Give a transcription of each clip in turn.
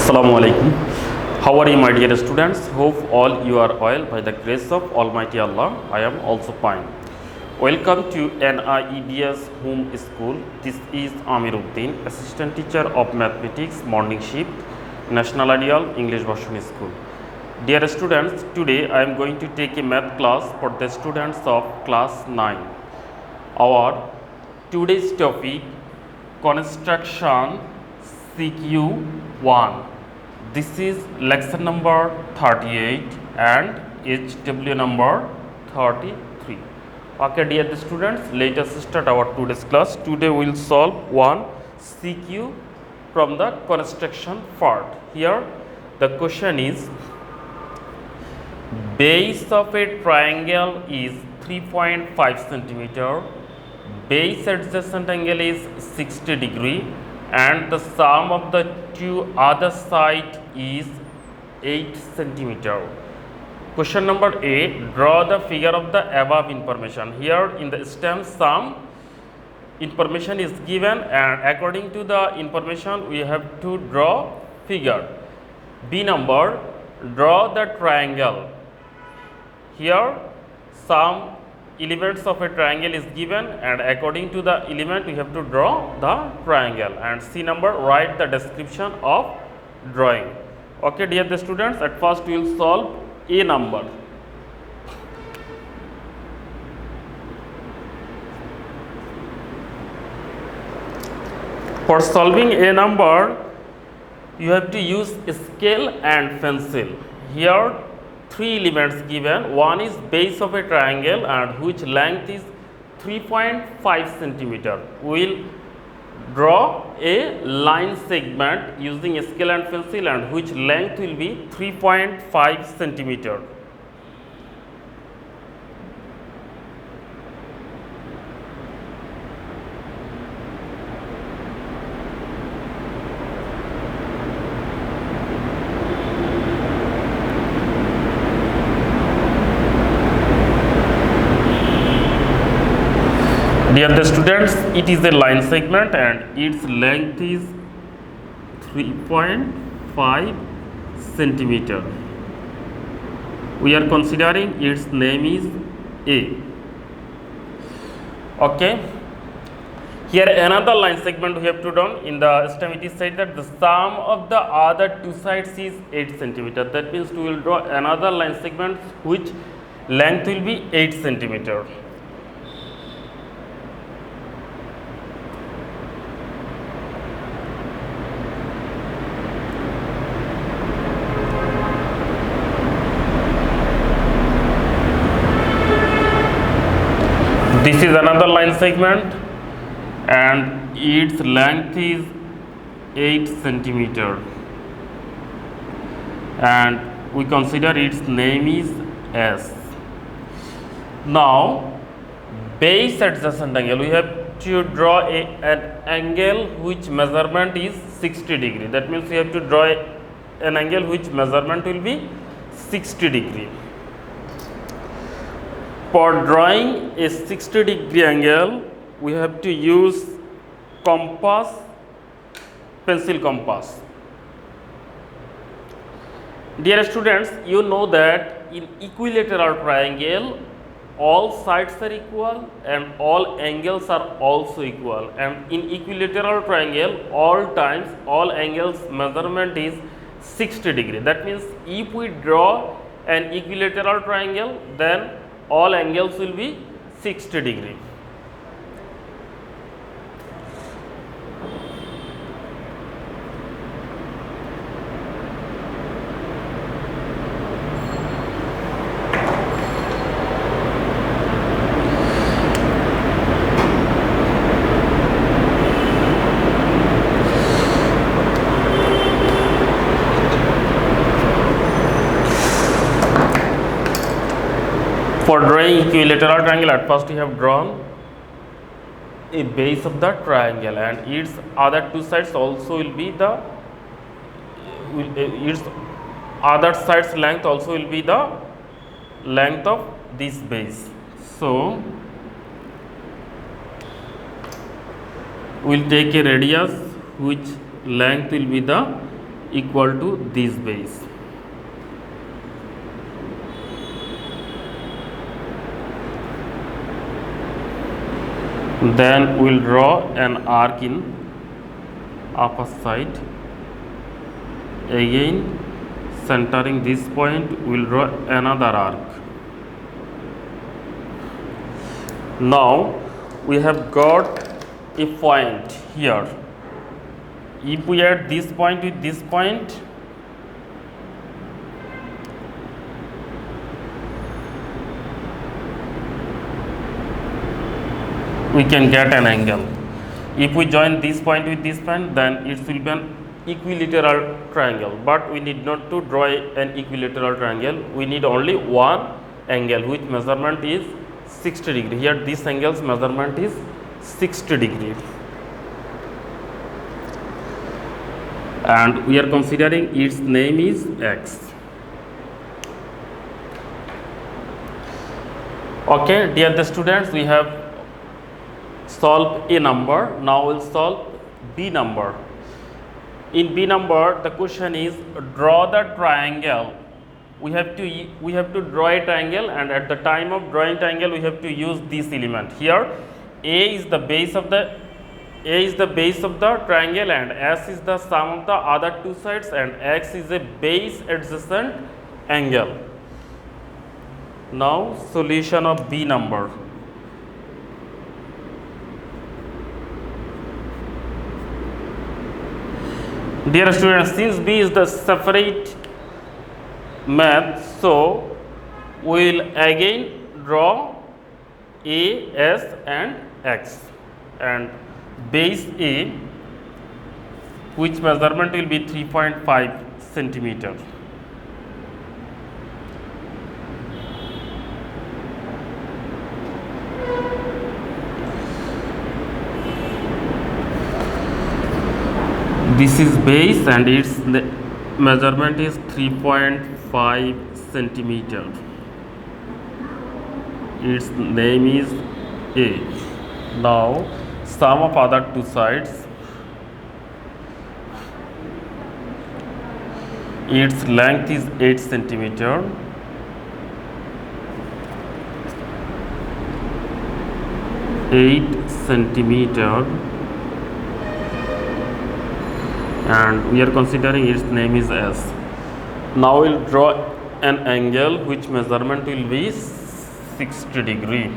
Assalamu alaikum. How are you, my dear students? Hope all you are well by the grace of Almighty Allah. I am also fine. Welcome to NIEBS Home School. This is Amiruddin, Assistant Teacher of Mathematics, Morning Shift, National Ideal English Version School. Dear students, today I am going to take a math class for the students of class 9. Our today's topic, construction CQ1. This is lesson number 38 and HW number 33. Okay, dear students, let us start our today's class. Today we will solve one CQ from the construction part. Here the question is, base of a triangle is 3.5 centimeter, base adjacent angle is 60 degree, and the sum of the two other side is 8 centimeter. Question number A, draw the figure of the above information. Here in the STEM, some information is given, and according to the information we have to draw figure. B number, draw the triangle. Here some elements of a triangle is given, and according to the element we have to draw the triangle. And C number, write the description of drawing. Okay, dear the students, at first we will solve A number. For solving A number, you have to use scale and pencil. Here three elements given. One is base of a triangle and which length is 3.5 centimeter. We will draw a line segment using a scale and pencil, and which length will be 3.5 centimeter. Dear the students, it is a line segment and its length is 3.5 centimeter. We are considering its name is A. Okay. Here another line segment we have to draw. In the STEM it is said that the sum of the other two sides is 8 centimeter. That means we will draw another line segment which length will be 8 centimeter. This is another line segment and its length is 8 centimeter, and we consider its name is S. Now base adjacent angle, we have to draw an angle which measurement is 60 degree. That means we have to draw an angle which measurement will be 60 degree. For drawing a 60 degree angle, we have to use compass, pencil compass. Dear students, you know that in equilateral triangle, all sides are equal and all angles are also equal. And in equilateral triangle, all times, all angles measurement is 60 degree. That means if we draw an equilateral triangle, then all angles will be 60 degree. For drawing equilateral triangle, at first we have drawn a base of the triangle, and its other two sides also will be the its other side's length also will be the length of this base. So we will take a radius which length will be the equal to this base. Then we'll draw an arc in upper side. Again, centering this point, we'll draw another arc. Now we have got a point here. If we add this point with this point, we can get an angle. If we join this point with this point, then it will be an equilateral triangle, but we need not to draw an equilateral triangle. We need only one angle which measurement is 60 degree. Here this angle's measurement is 60 degree, and we are considering its name is x. Okay, dear the students, we have solved a number. Now we'll solve b number. In b number, the question is draw the triangle. We have to draw a triangle, and at the time of drawing triangle we have to use this element. Here a is the base of the triangle, and s is the sum of the other two sides, and x is a base adjacent angle. Now solution of b number. Dear students, since b is the separate math, so we will again draw a, s and x, and base a, which measurement will be 3.5 centimeter. This is base and its measurement is 3.5 centimeter. Its name is A. Now sum of other two sides. Its length is 8 centimeter. And we are considering its name is S. Now we'll draw an angle which measurement will be 60 degree.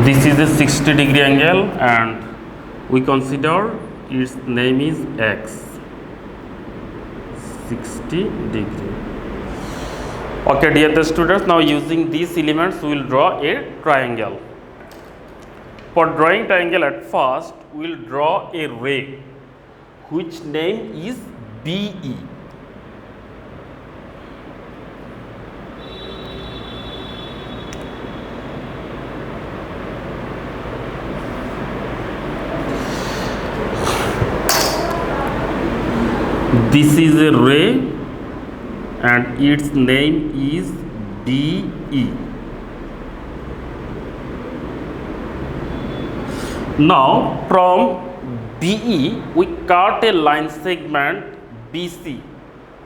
This is a 60 degree angle, and we consider its name is x. 60 degree. Okay, dear the students, now using these elements we will draw a triangle. For drawing triangle, at first we will draw a ray which name is BE. This is a ray and its name is DE. Now from BE we cut a line segment BC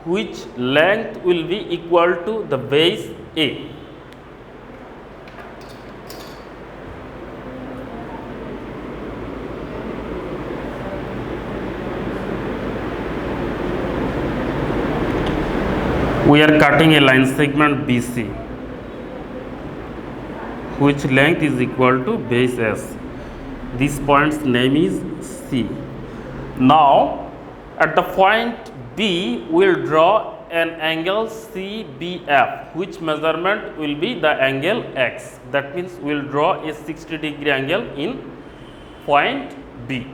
which length will be equal to the base A. We are cutting a line segment BC which length is equal to base S. This point's name is C. Now at the point B we will draw an angle CBF which measurement will be the angle X. That means we will draw a 60 degree angle in point B.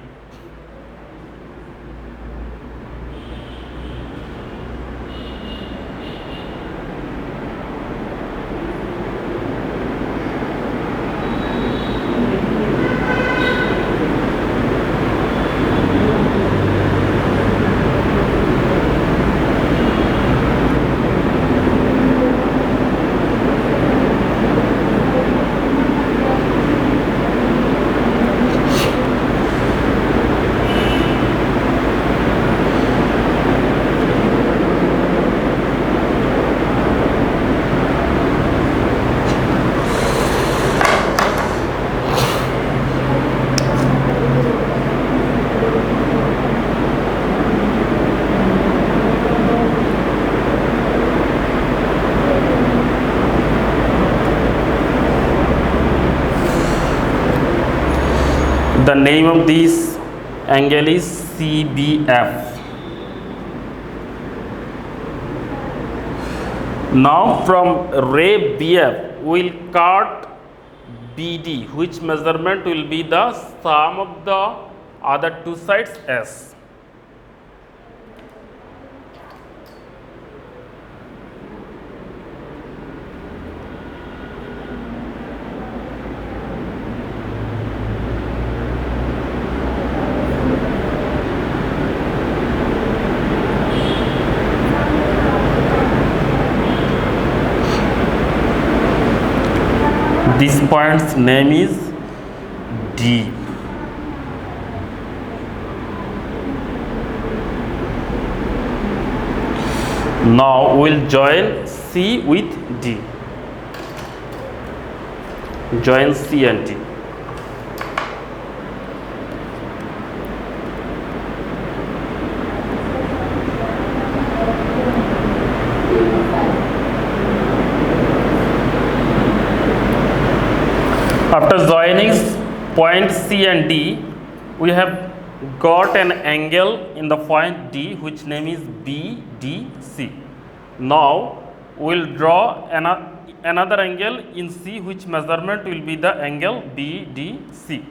The name of this angle is CBF. Now from ray BF we will cut BD, which measurement will be the sum of the other two sides S. This point's name is D. Now we'll join C with D. Join C and D. After joining point C and D, we have got an angle in the point D, which name is BDC. Now we will draw another angle in C, which measurement will be the angle BDC.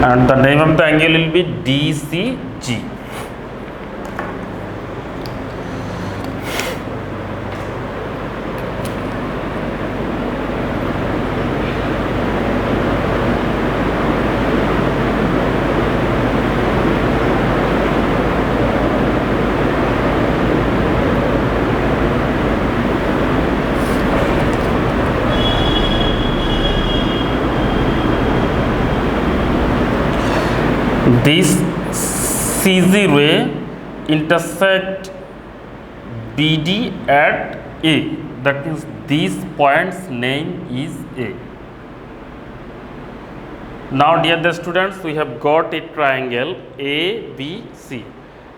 And the name of the angle will be DCG. This CG ray intersect BD at A. That means this point's name is A. Now dear students, we have got a triangle ABC,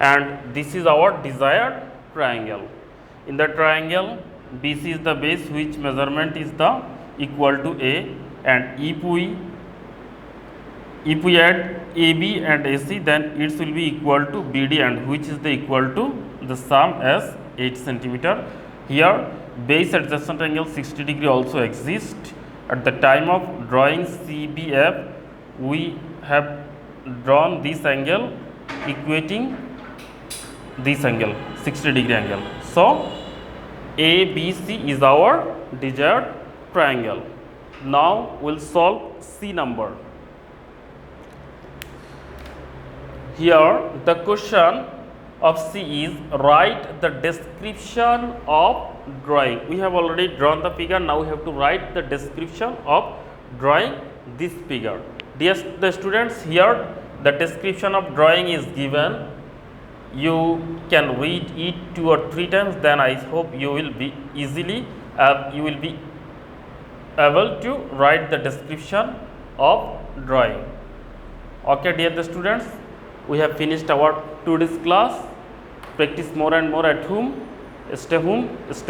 and this is our desired triangle. In the triangle, BC is the base, which measurement is the equal to A, and if we add AB and AC, then it will be equal to BD, and which is the equal to the sum as 8 centimeter. Here base adjacent angle 60 degree also exists. At the time of drawing CBF, we have drawn this angle equating this angle 60 degree angle. So ABC is our desired triangle. Now we'll solve C number. Here the question of C is write the description of drawing. We have already drawn the figure. Now we have to write the description of drawing this figure. Dear the students, here the description of drawing is given. you can read it 2 or 3 times, then I hope you will be able to write the description of drawing. Okay, dear students, we have finished our today's class. Practice more and more at home, stay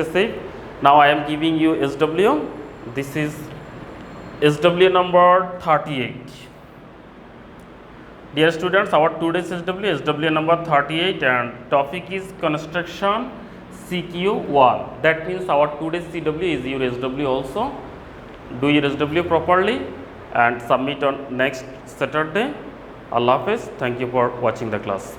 safe. Now I am giving you SW. This is SW number 38. Dear students, our today's SW number 38, and topic is construction CQ1. That means our today's CW is your SW also. Do your SW properly and submit on next Saturday. Allah Hafiz. Thank you for watching the class.